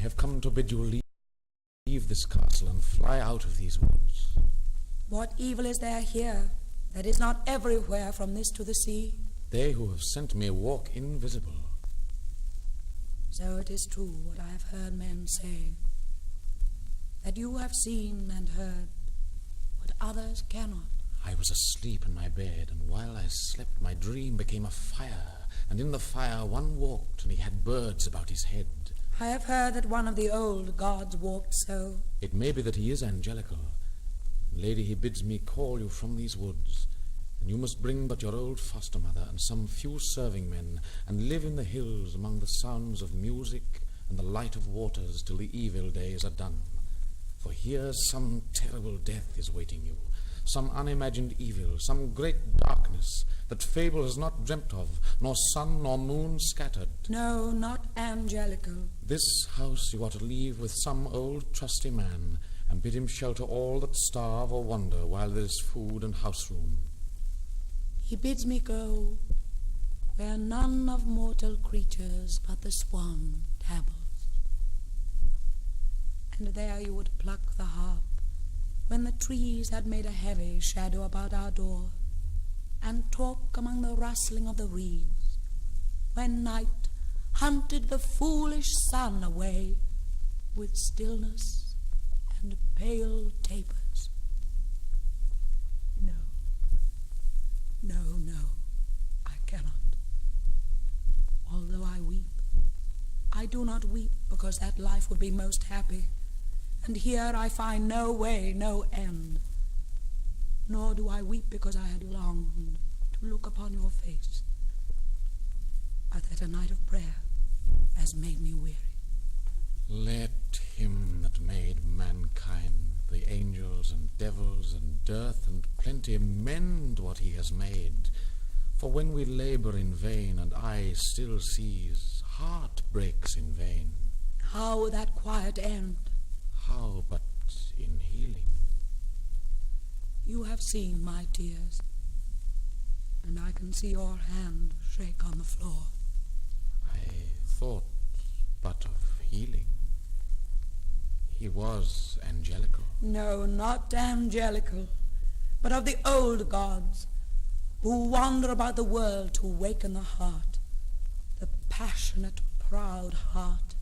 have come to bid you leave this castle and fly out of these woods. What evil is there here that is not everywhere from this to the sea? They who have sent me walk invisible. So it is true what I have heard men say, that you have seen and heard what others cannot. I was asleep in my bed, and while I slept my dream became a fire, and in the fire one walked, and he had birds about his head. I have heard that one of the old gods walked so. It may be that he is angelical. Lady, he bids me call you from these woods, and you must bring but your old foster mother and some few serving men, and live in the hills among the sounds of music and the light of waters till the evil days are done. For here some terrible death is waiting you, some unimagined evil, some great darkness that fable has not dreamt of, nor sun nor moon scattered. No, not angelical. This house you are to leave with some old trusty man, and bid him shelter all that starve or wander while there is food and house room. He bids me go where none of mortal creatures but the swan dabbles. And there you would pluck the harp when the trees had made a heavy shadow about our door, and talk among the rustling of the reeds, when night hunted the foolish sun away with stillness and pale tapers. No, I cannot. Although I weep, I do not weep because that life would be most happy, and here I find no way, no end. Nor do I weep because I had longed to look upon your face, but that a night of prayer has made me weary. Let him that made mankind, the angels and devils and dearth and plenty, mend what he has made. For when we labor in vain and eye still sees, heart breaks in vain. How will that quiet end? How but in healing? You have seen my tears, and I can see your hand shake on the floor. I thought but of healing. He was angelical. No, not angelical, but of the old gods, who wander about the world to waken the heart, the passionate, proud heart,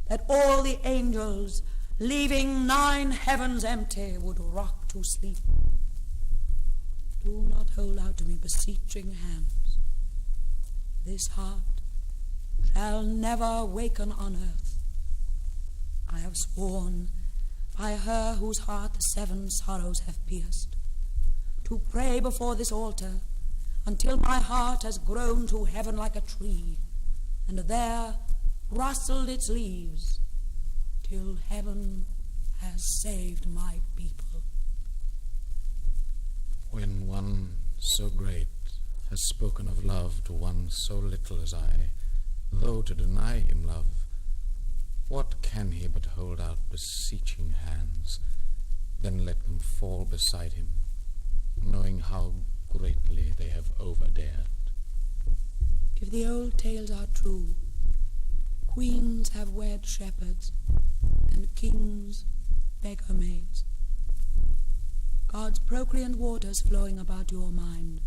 that all the angels, leaving 9 heavens empty, would rock to sleep. Do not hold out to me beseeching hands. This heart shall never waken on earth. I have sworn by her whose heart the 7 sorrows have pierced, to pray before this altar until my heart has grown to heaven like a tree, and there rustled its leaves till heaven has saved my people. When one so great has spoken of love to one so little as I, though to deny him love, what can he but hold out beseeching hands, then let them fall beside him, knowing how greatly they have overdared? If the old tales are true, queens have wed shepherds, and kings beggar maids. God's procreant waters flowing about your mind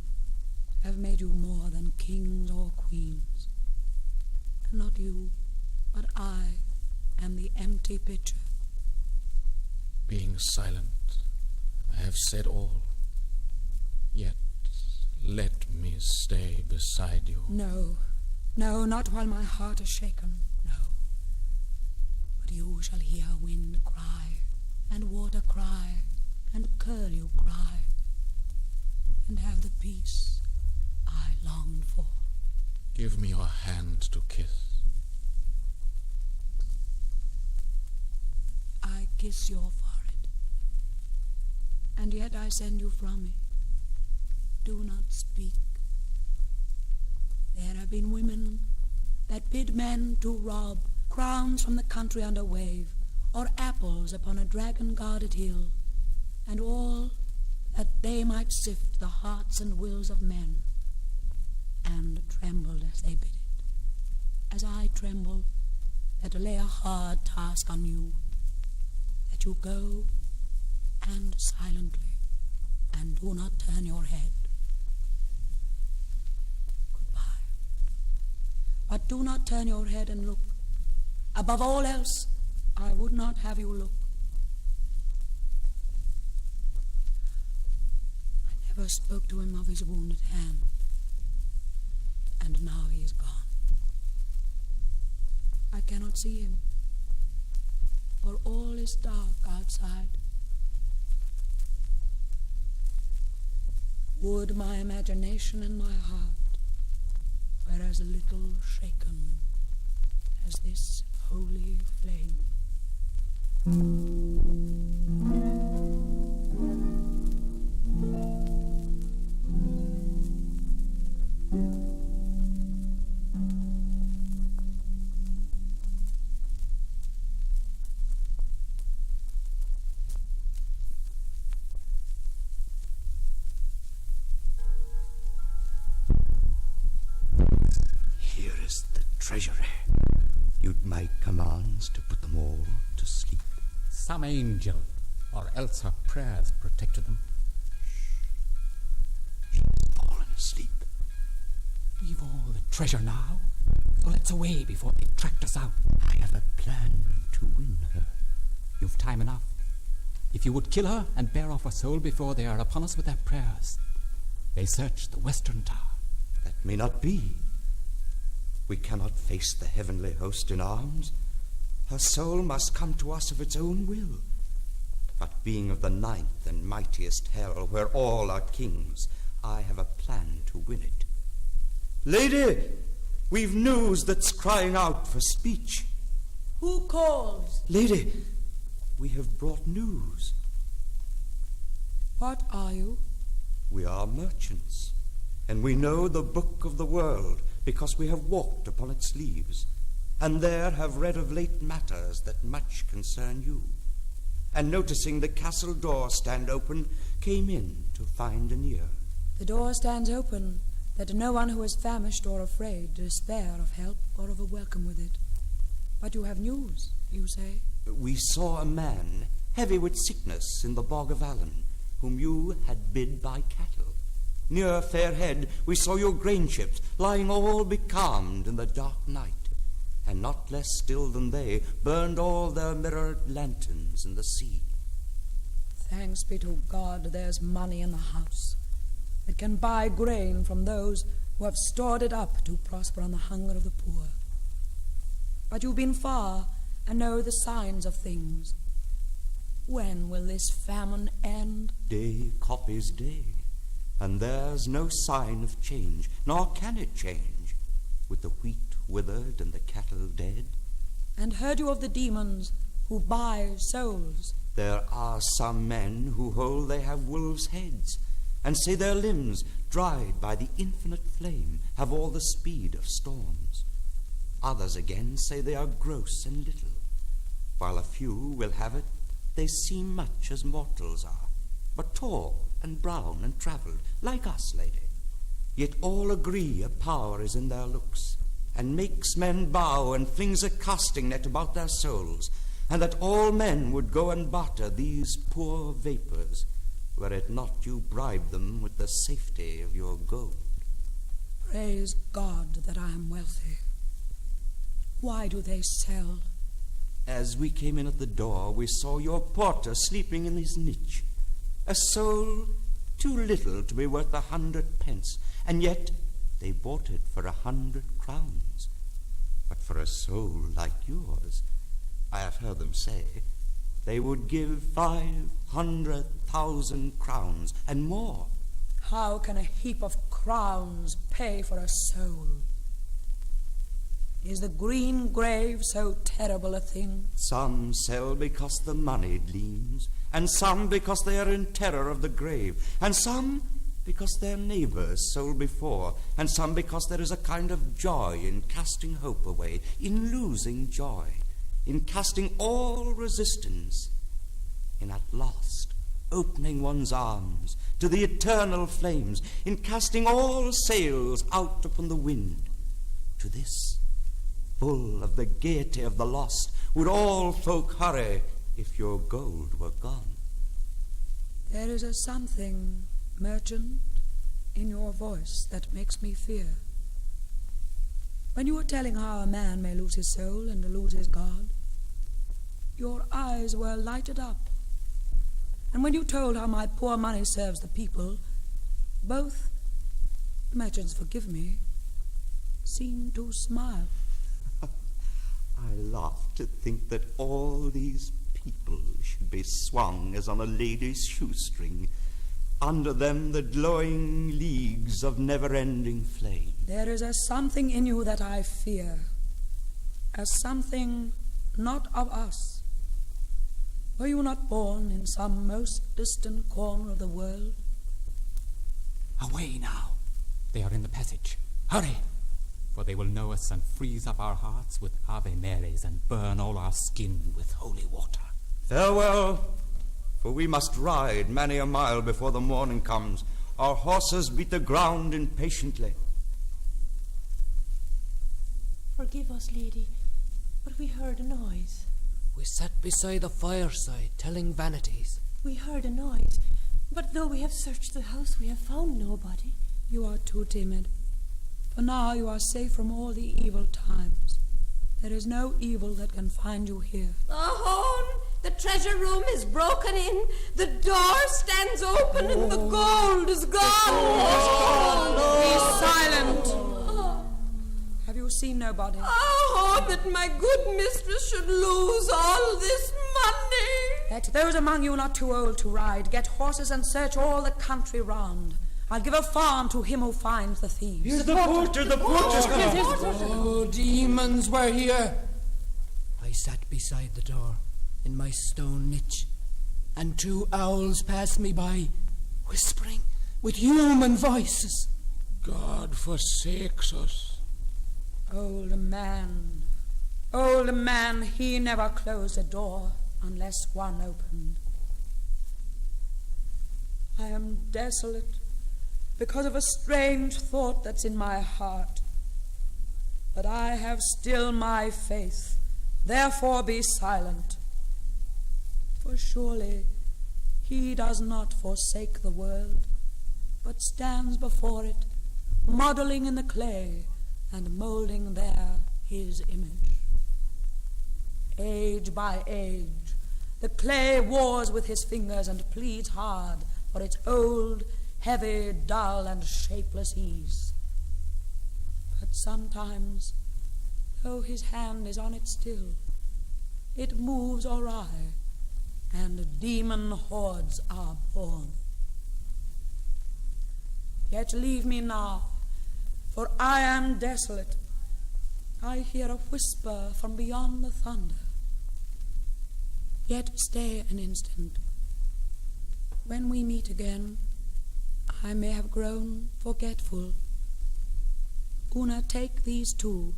have made you more than kings or queens. And not you, but I am the empty pitcher. Being silent, I have said all. Yet let me stay beside you. No, not while my heart is shaken, no. But you shall hear wind cry, and water cry, and curlew cry, and have the peace I longed for. Give me your hand to kiss. I kiss your forehead, and yet I send you from me. Do not speak. There have been women that bid men to rob crowns from the country under wave, or apples upon a dragon-guarded hill, and all that they might sift the hearts and wills of men, and trembled as they bid it. As I tremble, that lay a hard task on you, that you go and silently, and do not turn your head. Goodbye. But do not turn your head and look. Above all else, I would not have you look. I never spoke to him of his wounded hand, and now he is gone. I cannot see him, for all is dark outside. Would my imagination and my heart were as little shaken as this holy flame. Here is the treasury. You'd make commands to put them all to sleep. Some angel, or else her prayers protected them. She has fallen asleep. We've all the treasure now, so let's away before they tracked us out. I have a plan to win her. You've time enough. If you would kill her and bear off her soul before they are upon us with their prayers. They search the western tower. That may not be. We cannot face the heavenly host in arms. Her soul must come to us of its own will. But being of the ninth and mightiest hell, where all are kings, I have a plan to win it. Lady, we've news that's crying out for speech. Who calls? Lady, we have brought news. What are you? We are merchants, and we know the book of the world, because we have walked upon its leaves, and there have read of late matters that much concern you. And noticing the castle door stand open, came in to find an ear. The door stands open, that no one who is famished or afraid despair of help or of a welcome with it. But you have news, you say? We saw a man, heavy with sickness, in the bog of Allen, whom you had bid buy cattle. Near Fairhead we saw your grain ships lying all becalmed in the dark night, and not less still than they burned all their mirrored lanterns in the sea. Thanks be to God, there's money in the house that can buy grain from those who have stored it up to prosper on the hunger of the poor. But you've been far and know the signs of things. When will this famine end? Day copies day, and there's no sign of change, nor can it change, with the wheat withered and the cattle dead. And heard you of the demons who buy souls? There are some men who hold they have wolves' heads, and say their limbs, dried by the infinite flame, have all the speed of storms. Others again say they are gross and little, while a few will have it they seem much as mortals are, but tall and brown and travelled, like us, lady. Yet all agree a power is in their looks, and makes men bow and flings a casting net about their souls, and that all men would go and barter these poor vapours, were it not you bribe them with the safety of your gold. Praise God that I am wealthy. Why do they sell? As we came in at the door, we saw your porter sleeping in his niche, a soul too little to be worth 100 pence, and yet they bought it for 100 crowns. But for a soul like yours, I have heard them say, they would give 500,000 crowns and more. How can a heap of crowns pay for a soul? Is the green grave so terrible a thing? Some sell because the money gleams, and some because they are in terror of the grave, and some because their neighbours sold before, and some because there is a kind of joy in casting hope away, in losing joy, in casting all resistance, in at last opening one's arms to the eternal flames, in casting all sails out upon the wind. To this full of the gaiety of the lost, would all folk hurry if your gold were gone. There is a something, merchant, in your voice that makes me fear. When you were telling how a man may lose his soul and lose his God, your eyes were lighted up. And when you told how my poor money serves the people, both, merchants forgive me, seemed to smile. I laugh to think that all these people should be swung as on a lady's shoestring, under them the glowing leagues of never-ending flame. There is a something in you that I fear, a something not of us. Were you not born in some most distant corner of the world? Away now. They are in the passage. Hurry, for they will know us and freeze up our hearts with Ave Marys and burn all our skin with holy water. Farewell, for we must ride many a mile before the morning comes. Our horses beat the ground impatiently. Forgive us, lady, but we heard a noise. We sat beside the fireside, telling vanities. We heard a noise, but though we have searched the house, we have found nobody. You are too timid. For now you are safe from all the evil times. There is no evil that can find you here. Ahon! The treasure room is broken in, the door stands open, and the gold is gone. Be silent. Have you seen nobody? Oh, that my good mistress should lose all this money. Let those among you not too old to ride get horses and search all the country round. I'll give a farm to him who finds the thieves. Here's the porter, the porter's come. Oh, demons were here. I sat beside the door in my stone niche, and 2 owls passed me by, whispering with human voices. God forsakes us. Old man, he never closed a door unless one opened. I am desolate because of a strange thought that's in my heart. But I have still my faith, therefore be silent. For surely he does not forsake the world, but stands before it, modeling in the clay and moulding there his image. Age by age, the clay wars with his fingers and pleads hard for its old, heavy, dull, and shapeless ease. But sometimes, though his hand is on it still, it moves awry, and demon hordes are born. Yet leave me now, for I am desolate. I hear a whisper from beyond the thunder. Yet stay an instant. When we meet again, I may have grown forgetful. Una, take these 2,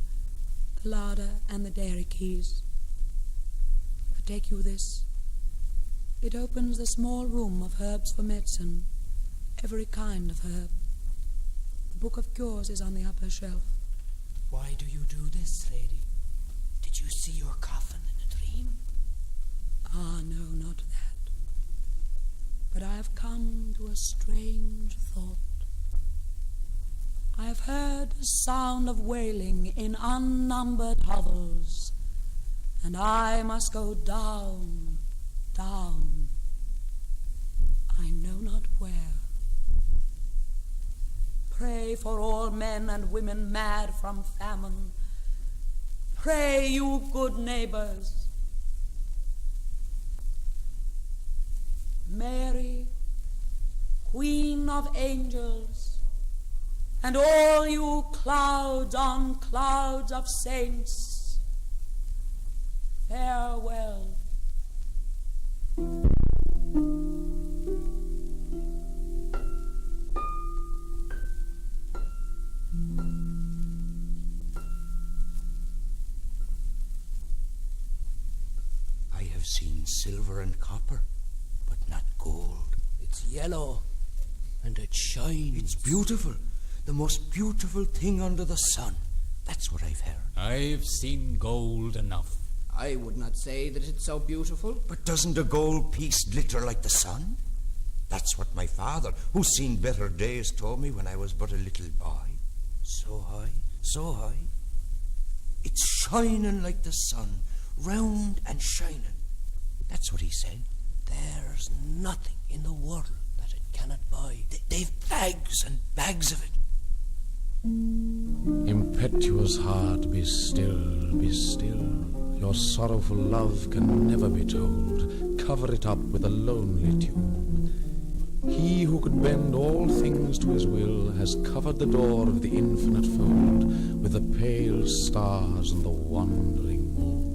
the larder and the dairy keys. But take you this. It opens the small room of herbs for medicine, every kind of herb. The book of cures is on the upper shelf. Why do you do this, lady? Did you see your coffin in a dream? Ah, no, not that. But I have come to a strange thought. I have heard the sound of wailing in unnumbered hovels, and I must go down, down, I know not where. Pray for all men and women mad from famine. Pray, you good neighbors. Mary, Queen of angels, and all you clouds on clouds of saints, farewell. I have seen silver and copper, but not gold. It's yellow, and it shines. It's beautiful, the most beautiful thing under the sun. That's what I've heard. I've seen gold enough. I would not say that it's so beautiful. But doesn't a gold piece glitter like the sun? That's what my father, who's seen better days, told me when I was but a little boy. So high, so high. It's shining like the sun, round and shining. That's what he said. There's nothing in the world that it cannot buy. They've bags and bags of it. Impetuous heart, be still, be still. Your sorrowful love can never be told. Cover it up with a lonely tune. He who could bend all things to his will has covered the door of the infinite fold with the pale stars and the wandering moon.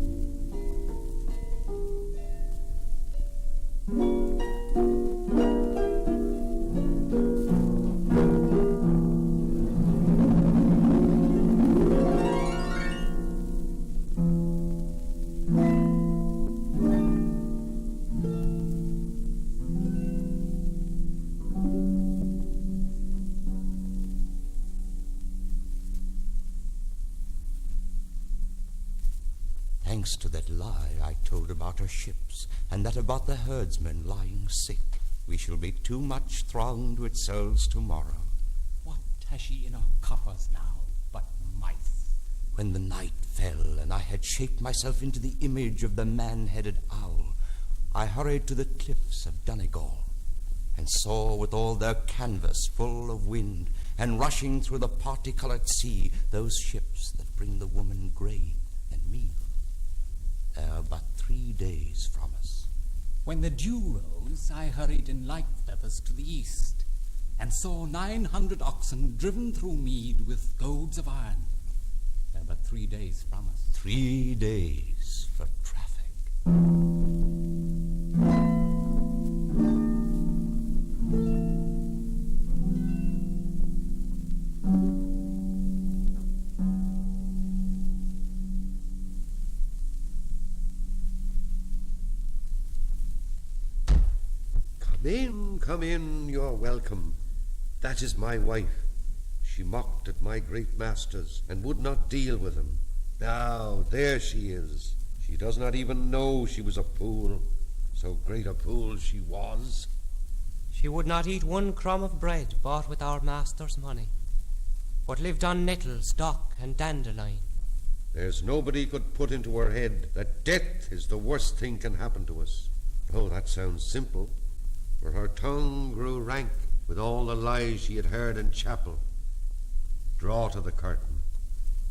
Thanks to that lie I told about our ships, and that about the herdsmen lying sick, we shall be too much thronged with souls tomorrow. What has she in her coffers now but mice? When the night fell and I had shaped myself into the image of the man-headed owl, I hurried to the cliffs of Donegal and saw with all their canvas full of wind and rushing through the party-coloured sea those ships that bring the woman grain and meal. They are but 3 days from us. When the dew rose, I hurried in light feathers to the east, and saw 900 oxen driven through mead with goads of iron. They are but 3 days from us. 3 days for traffic. Come in, you're welcome. That is my wife. She mocked at my great masters and would not deal with him. Now, there she is. She does not even know she was a fool. So great a fool she was. She would not eat one crumb of bread bought with our master's money, but lived on nettles, dock, and dandelion. There's nobody could put into her head that death is the worst thing can happen to us. Oh, that sounds simple. For her tongue grew rank with all the lies she had heard in chapel. Draw to the curtain.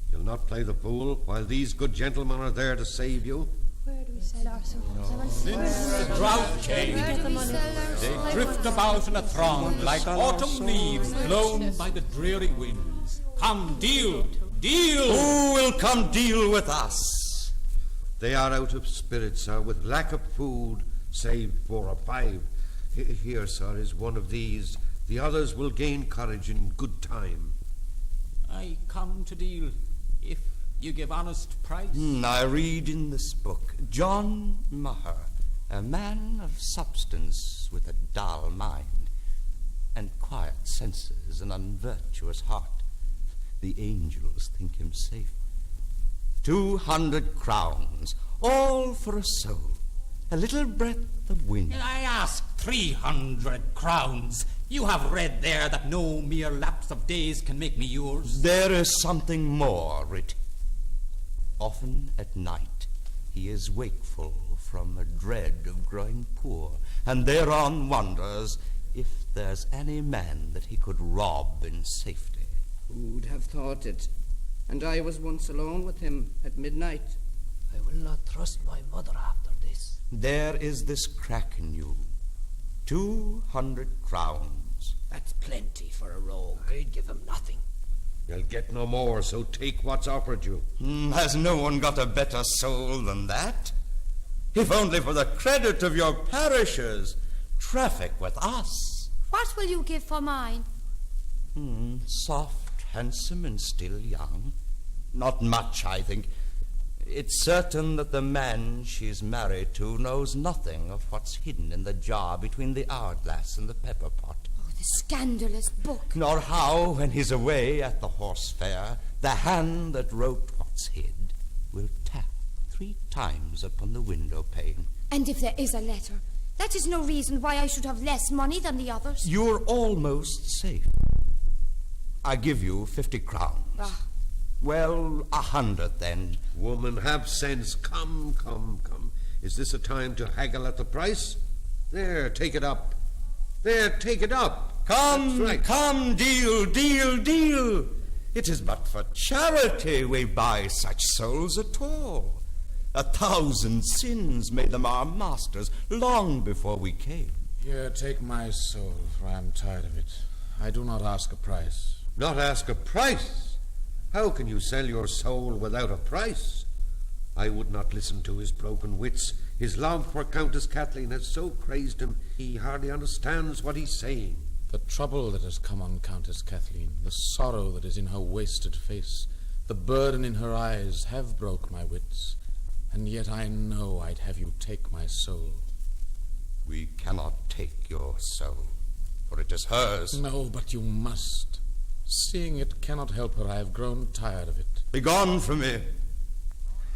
You'll not play the fool while these good gentlemen are there to save you. Where do we sell our souls? Since the drought came, they drift about in a throng like autumn leaves blown by the dreary winds. Come, deal, deal! Who will come deal with us? They are out of spirits, sir, with lack of food, save 4 or 5. Here, sir, is one of these. The others will gain courage in good time. I come to deal, if you give honest price. I read in this book, John Maher, a man of substance with a dull mind, and quiet senses and unvirtuous heart. The angels think him safe. 200 crowns, all for a soul. A little breath of wind. I ask 300 crowns. You have read there that no mere lapse of days can make me yours. There is something more writ. Often at night he is wakeful from a dread of growing poor, and thereon wonders if there's any man that he could rob in safety. Who'd have thought it? And I was once alone with him at midnight. I will not trust my mother after this. There is this crack in you. 200 crowns. That's plenty for a rogue. I'd give him nothing. You'll get no more, so take what's offered you. Has no one got a better soul than that? If only for the credit of your parishes, traffic with us. What will you give for mine? Soft, handsome, and still young. Not much, I think. It's certain that the man she's married to knows nothing of what's hidden in the jar between the hourglass and the pepper pot. Oh, The scandalous book. Nor how, when he's away at the horse fair, the hand that wrote what's hid will tap 3 times upon the window pane. And if there is a letter, that is no reason why I should have less money than the others. You're almost safe. I give you 50 crowns. Ah. Well, 100 then. Woman, have sense. Come. Is this a time to haggle at the price? There, take it up. Come, That's right. come, deal. It is but for charity we buy such souls at all. 1,000 sins made them our masters long before we came. Here, take my soul, for I am tired of it. I do not ask a price. Not ask a price? How can you sell your soul without a price? I would not listen to his broken wits. His love for Countess Cathleen has so crazed him, he hardly understands what he's saying. The trouble that has come on Countess Cathleen, the sorrow that is in her wasted face, the burden in her eyes have broke my wits. And yet I know I'd have you take my soul. We cannot take your soul, for it is hers. No, but you must. Seeing it cannot help her, I have grown tired of it. Begone from me.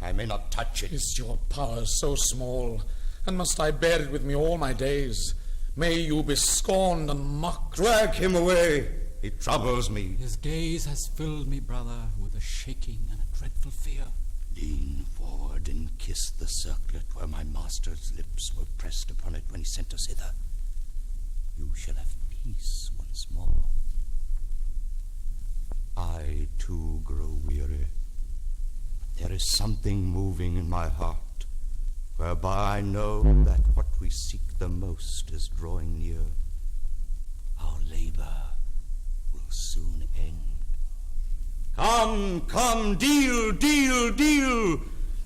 I may not touch it. Is your power so small? And must I bear it with me all my days? May you be scorned and mocked. Drag him away. He troubles me. His gaze has filled me, brother, with a shaking and a dreadful fear. Lean forward and kiss the circlet where my master's lips were pressed upon it when he sent us hither. You shall have peace once more. I, too, grow weary. There is something moving in my heart, whereby I know that what we seek the most is drawing near. Our labor will soon end. Come, deal.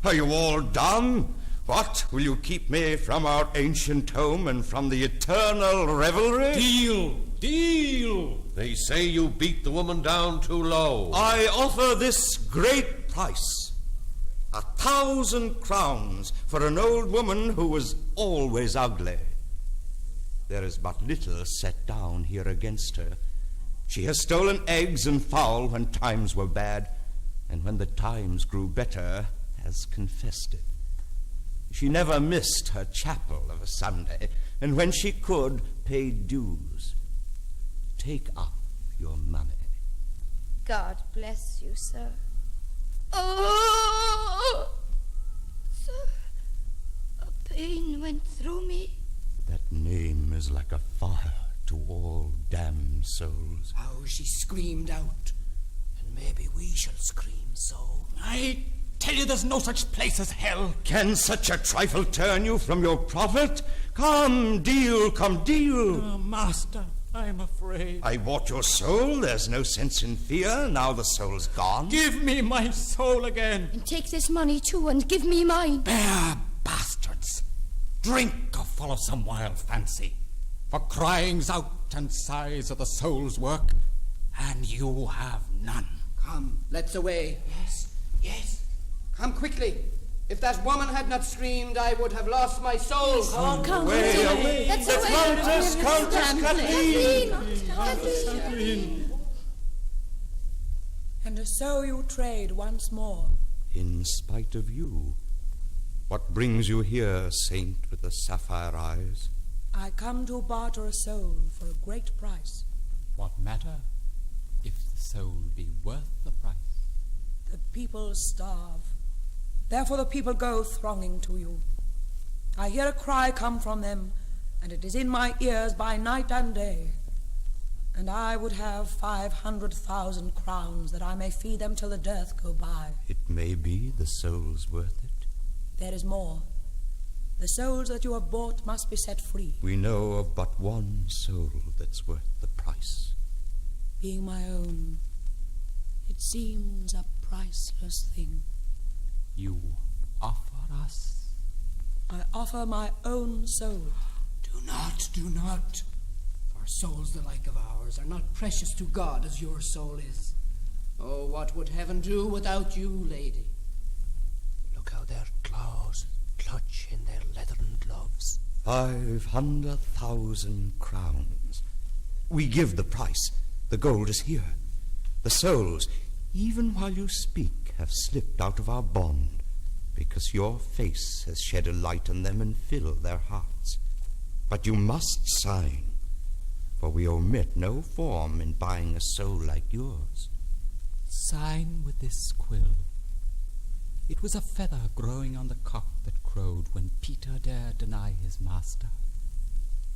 Are you all dumb? What, will you keep me from our ancient home and from the eternal revelry? Deal! They say you beat the woman down too low. I offer this great price. 1,000 crowns for an old woman who was always ugly. There is but little set down here against her. She has stolen eggs and fowl when times were bad, and when the times grew better, has confessed it. She never missed her chapel of a Sunday, and when she could, paid dues. Take up your money. God bless you, sir. Oh, sir, a pain went through me. That name is like a fire to all damned souls. How she screamed out, and maybe we shall scream so. I tell you there's no such place as hell. Can such a trifle turn you from your prophet? Come, deal. Oh, master, I'm afraid. I bought your soul. There's no sense in fear. Now the soul's gone. Give me my soul again. And take this money, too, and give me mine. Bear bastards. Drink or follow some wild fancy. For cryings out and sighs are the soul's work, and you have none. Come, let's away. Yes. Come quickly. If that woman had not screamed, I would have lost my soul. Come away. Let's The away. Countess Cathleen. And so you trade once more. In spite of you. What brings you here, saint with the sapphire eyes? I come to barter a soul for a great price. What matter if the soul be worth the price? The people starve. Therefore the people go thronging to you. I hear a cry come from them, and it is in my ears by night and day. And I would have 500,000 crowns that I may feed them till the dearth go by. It may be the soul's worth it. There is more. The souls that you have bought must be set free. We know of but one soul that's worth the price. Being my own, it seems a priceless thing. You offer us? I offer my own soul. Do not. For souls the like of ours are not precious to God as your soul is. Oh, what would heaven do without you, lady? Look how their claws clutch in their leathern gloves. 500,000 crowns. We give the price. The gold is here. The souls, even while you speak, have slipped out of our bond, because your face has shed a light on them and filled their hearts. But you must sign, for we omit no form in buying a soul like yours. Sign with this quill. It was a feather growing on the cock that crowed when Peter dared deny his master.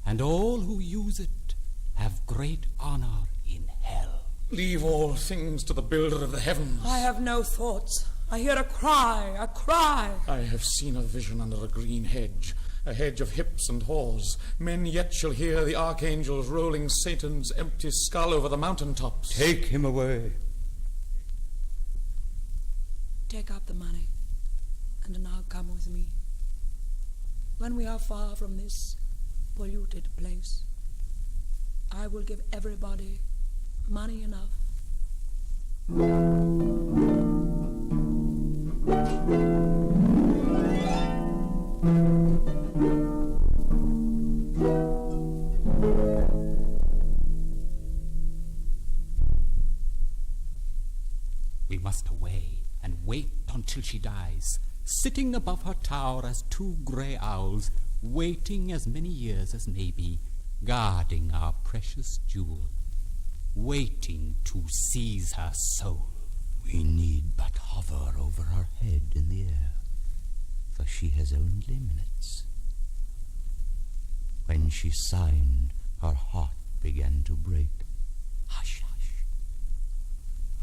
And all who use it have great honor in hell. Leave all things to the builder of the heavens. I have no thoughts. I hear a cry, a cry. I have seen a vision under a green hedge, a hedge of hips and haws. Men yet shall hear the archangels rolling Satan's empty skull over the mountain tops. Take him away. Take up the money, and now come with me. When we are far from this polluted place, I will give everybody money enough. We must away and wait until she dies, sitting above her tower as two grey owls, waiting as many years as may be, guarding our precious jewel, waiting to seize her soul. We need but hover over her head in the air, for she has only minutes. When she signed, her heart began to break. Hush, hush.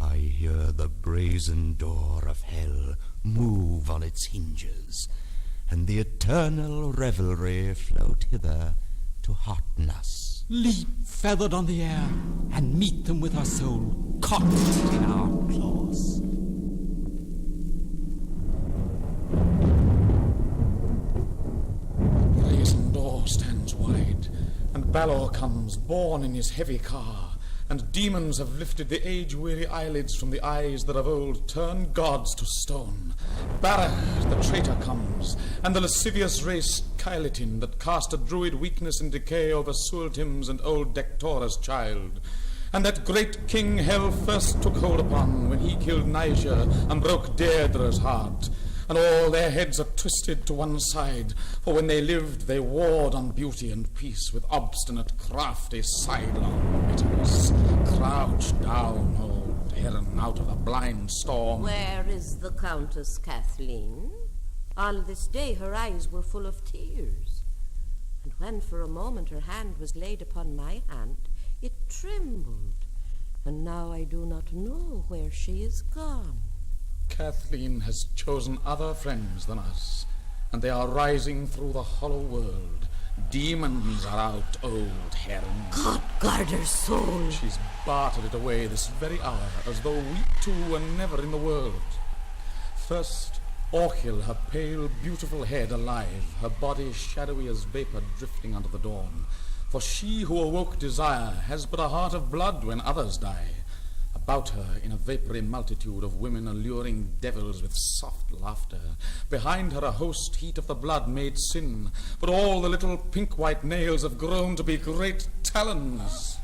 I hear the brazen door of hell move on its hinges, and the eternal revelry float hither to hearten us. Leap feathered on the air, and meet them with our soul caught in our claws. The brazen door stands wide, and Balor comes, borne in his heavy car, and demons have lifted the age-weary eyelids from the eyes that of old turned gods to stone. Barach, the traitor, comes, and the lascivious race Caelitin that cast a druid weakness and decay over Sualtim's and old Dectora's child. And that great king Hell first took hold upon when he killed Niger and broke Deirdre's heart. And all their heads are twisted to one side, for when they lived they warred on beauty and peace with obstinate, crafty, sidelong bitterness. Crouch down, old Heron, out of the blind storm. Where is the Countess Cathleen? All this day her eyes were full of tears, and when for a moment her hand was laid upon my hand, it trembled, and now I do not know where she is gone. Cathleen has chosen other friends than us, and they are rising through the hollow world. Demons are out, old Heron. God guard her soul. She's bartered it away this very hour, as though we two were never in the world. First, Orchil, her pale, beautiful head alive, her body shadowy as vapor drifting under the dawn. For she who awoke desire has but a heart of blood when others die. About her, in a vapory multitude of women alluring devils with soft laughter. Behind her a host heat of the blood made sin, but all the little pink-white nails have grown to be great talons.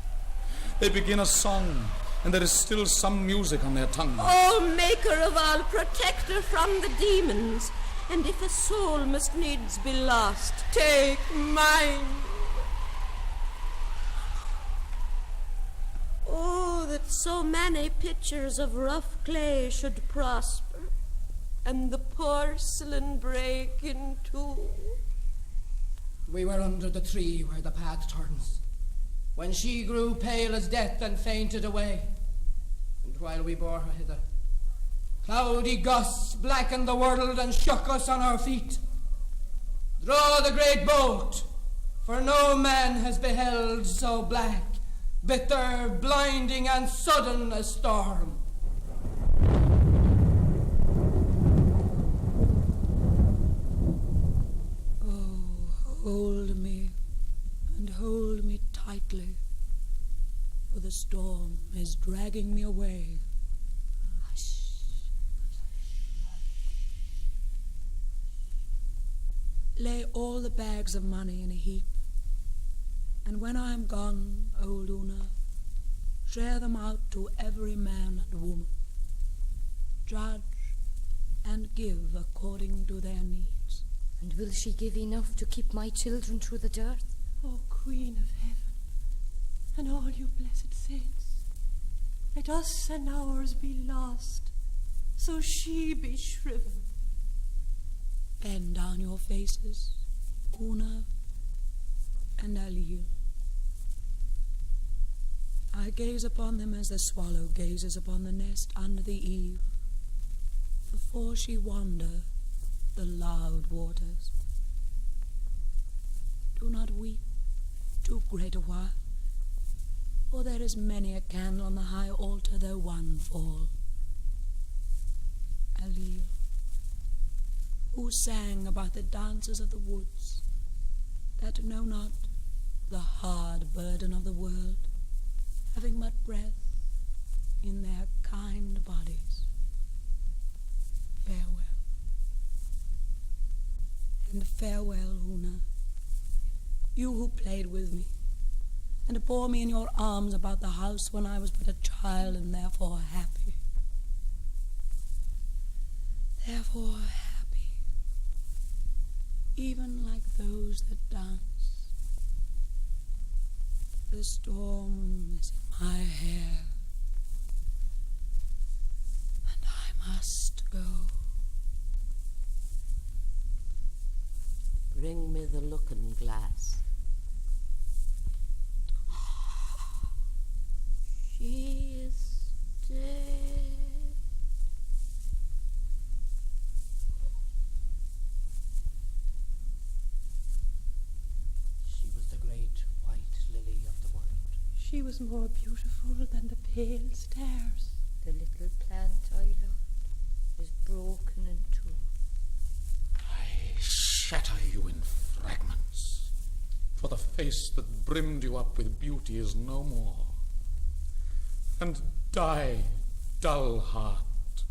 They begin a song, and there is still some music on their tongues. Oh, maker of all, protect her from the demons, and if a soul must needs be lost, take mine. Oh, that so many pitchers of rough clay should prosper, and the porcelain break in two. We were under the tree where the path turns, when she grew pale as death and fainted away. And while we bore her hither, cloudy gusts blackened the world and shook us on our feet. Draw the great bolt, for no man has beheld so black, bitter, blinding, and sudden a storm. Oh, hold me, and hold me tightly, for the storm is dragging me away. Hush. Lay all the bags of money in a heap, And when I am gone, old Una, share them out to every man and woman. Judge and give according to their needs. And will she give enough to keep my children through the dearth? O Queen of Heaven, and all you blessed saints, let us and ours be lost, so she be shriven. Bend down your faces, Una and Alina. I gaze upon them as the swallow gazes upon the nest under the eave, before she wander the loud waters. Do not weep too great a while, for there is many a candle on the high altar, though one fall. Alina, who sang about the dances of the woods, that know not the hard burden of the world, having but breath in their kind bodies. Farewell. And farewell, Una, you who played with me, and bore me in your arms about the house when I was but a child, and therefore happy. Therefore happy, even like those that dance. The storm is in my hair, and I must go. Bring me the looking-glass. She is dead. She was the great white lily of the world. She was more beautiful than the pale stars. The little plant I loved is broken in two. I shatter you in fragments, for the face that brimmed you up with beauty is no more. And die, dull heart,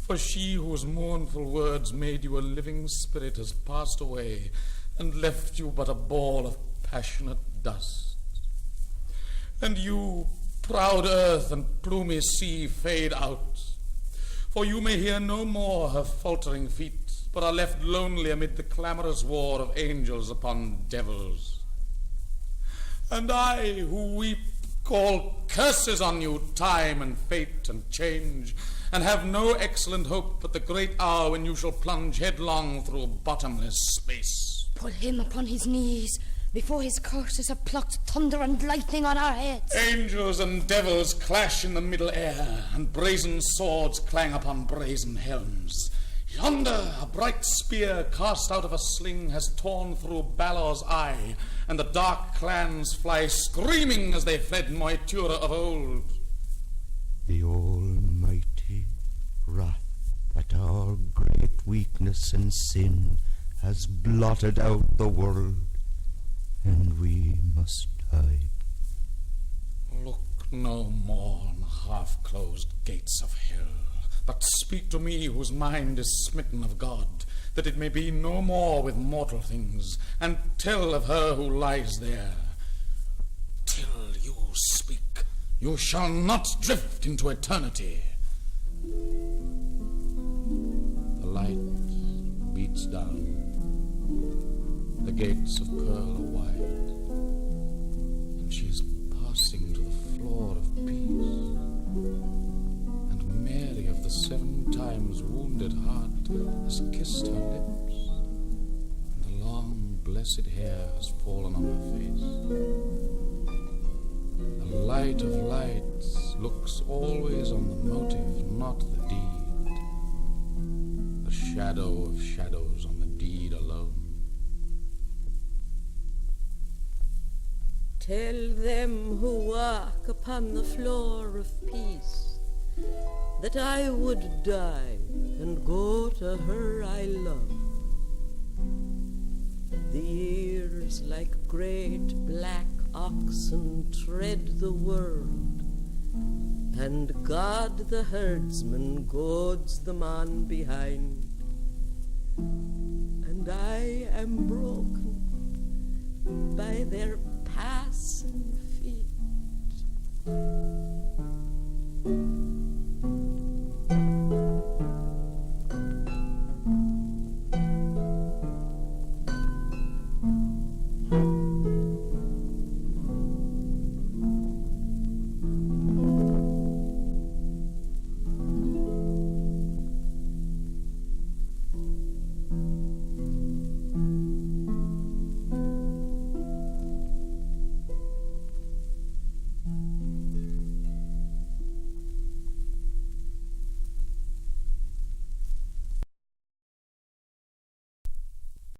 for she whose mournful words made you a living spirit has passed away and left you but a ball of passionate dust. And you, proud earth and plumy sea, fade out, for you may hear no more her faltering feet, but are left lonely amid the clamorous war of angels upon devils. And I, who weep, call curses on you, time and fate and change, and have no excellent hope but the great hour when you shall plunge headlong through bottomless space. Put him upon his knees before his curses have plucked thunder and lightning on our heads. Angels and devils clash in the middle air, and brazen swords clang upon brazen helms. Yonder, a bright spear cast out of a sling has torn through Balor's eye, and the dark clans fly screaming as they fled Moitura of old. The almighty wrath at our great weakness and sin has blotted out the world, and we must die. Look no more on the half-closed gates of hell, but speak to me whose mind is smitten of God, that it may be no more with mortal things, and tell of her who lies there. Till you speak, you shall not drift into eternity. The light beats down. The gates of pearl are wide, and she is passing to the floor of peace. And Mary of the 7 times wounded heart has kissed her lips, and the long blessed hair has fallen on her face. The light of lights looks always on the motive, not the deed. The shadow of shadows on the deed alone. Tell them who walk upon the floor of peace that I would die and go to her I love. The years like great black oxen tread the world, and God the herdsman goads them on behind. And I am broken by their path fasten feet.